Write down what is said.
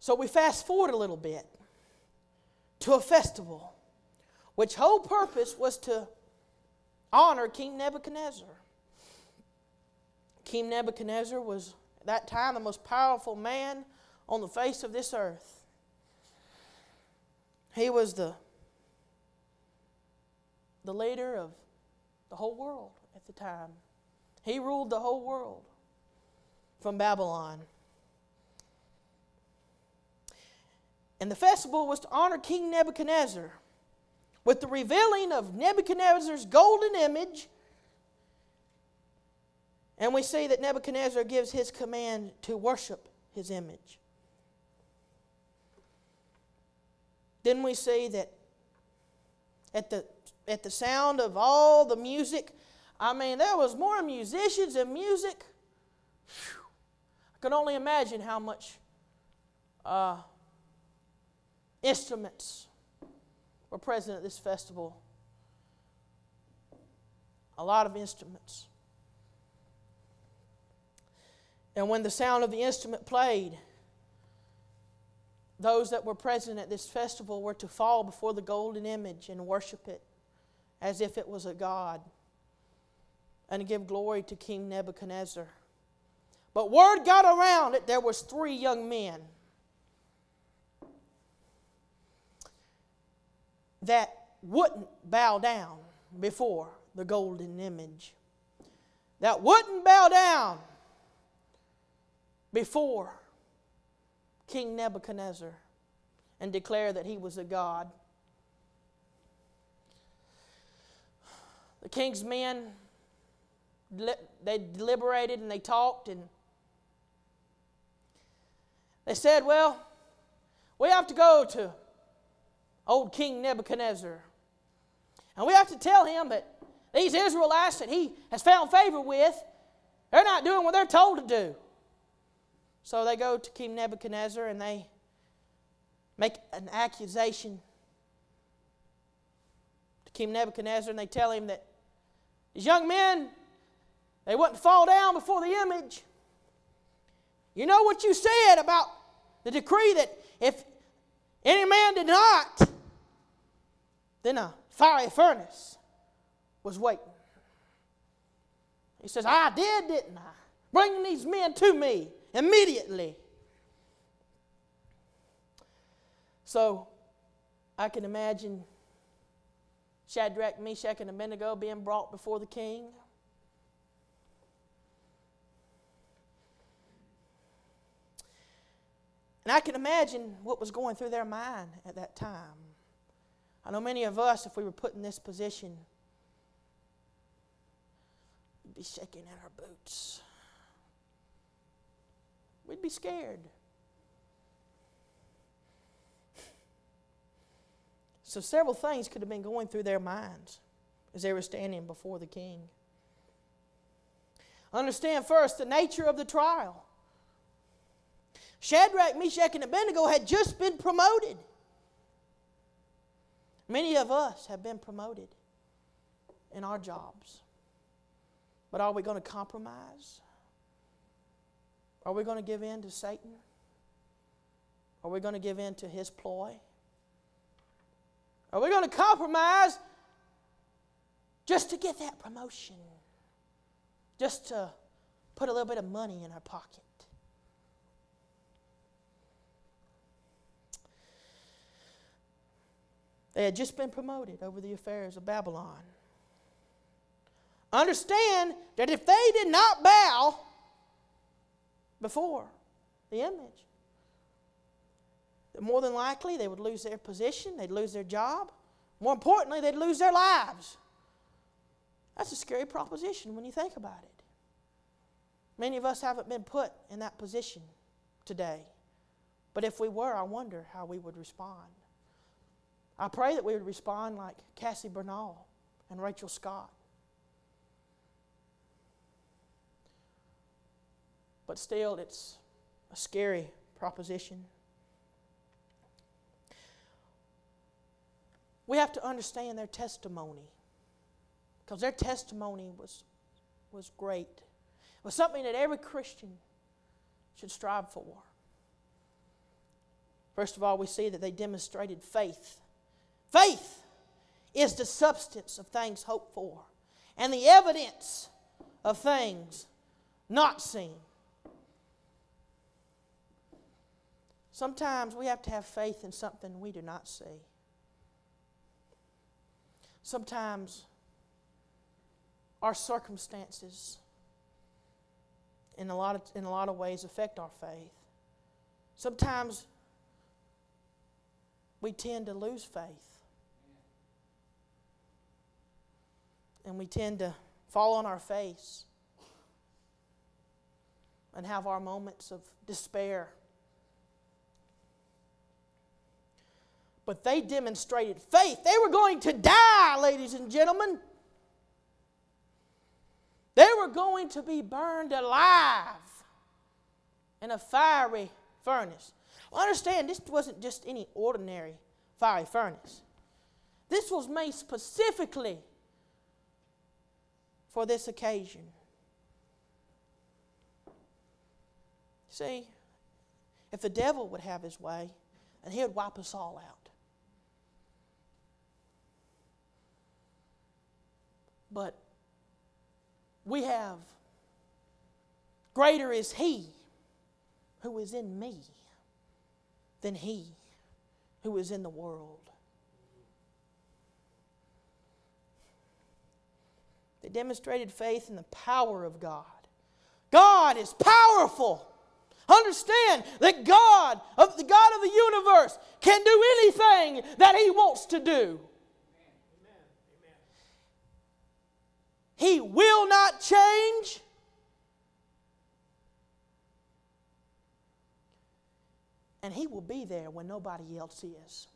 So we fast forward a little bit to a festival, which whole purpose was to honor King Nebuchadnezzar. King Nebuchadnezzar was at that time the most powerful man on the face of this earth. He was the leader of the whole world at the time. He ruled the whole world from Babylon. And the festival was to honor King Nebuchadnezzar with the revealing of Nebuchadnezzar's golden image. And we see that Nebuchadnezzar gives his command to worship his image. Then we see that at the sound of all the music, I mean, there was more musicians and music. Whew. I can only imagine how much instruments were present at this festival. A lot of instruments. And when the sound of the instrument played, those that were present at this festival were to fall before the golden image and worship it as if it was a god, and to give glory to King Nebuchadnezzar. But word got around that there was 3 young men that wouldn't bow down before the golden image, that wouldn't bow down before King Nebuchadnezzar and declare that he was a god. The king's men, they deliberated and they talked, and they said, well, we have to go to old King Nebuchadnezzar, and we have to tell him that these Israelites that he has found favor with, they're not doing what they're told to do. So they go to King Nebuchadnezzar and they make an accusation to King Nebuchadnezzar, and they tell him that these young men, they wouldn't fall down before the image. You know what you said about the decree that if any man did not, then a fiery furnace was waiting. He says, I did, didn't I? Bring these men to me immediately. So I can imagine Shadrach, Meshach, and Abednego being brought before the king. And I can imagine what was going through their mind at that time. I know many of us, if we were put in this position, we'd be shaking in our boots. We'd be scared. So several things could have been going through their minds as they were standing before the king. Understand first the nature of the trial. Shadrach, Meshach, and Abednego had just been promoted. Many of us have been promoted in our jobs. But are we going to compromise? Are we going to give in to Satan? Are we going to give in to his ploy? Are we going to compromise just to get that promotion? Just to put a little bit of money in our pocket? They had just been promoted over the affairs of Babylon. Understand that if they did not bow before the image, that more than likely they would lose their position, they'd lose their job. More importantly, they'd lose their lives. That's a scary proposition when you think about it. Many of us haven't been put in that position today. But if we were, I wonder how we would respond. I pray that we would respond like Cassie Bernal and Rachel Scott. But still, it's a scary proposition. We have to understand their testimony, because their testimony was great. It was something that every Christian should strive for. First of all, we see that they demonstrated faith. Faith is the substance of things hoped for and the evidence of things not seen. Sometimes we have to have faith in something we do not see. Sometimes our circumstances in a lot of ways affect our faith. Sometimes we tend to lose faith. And we tend to fall on our face and have our moments of despair. But they demonstrated faith. They were going to die, ladies and gentlemen. They were going to be burned alive in a fiery furnace. Well, understand, this wasn't just any ordinary fiery furnace. This was made specifically for this occasion. See, if the devil would have his way, and he would wipe us all out. But we have, greater is He who is in me than he who is in the world. They demonstrated faith in the power of God. God is powerful. Understand that God, the God of the universe, can do anything that He wants to do. He will not change. And He will be there when nobody else is.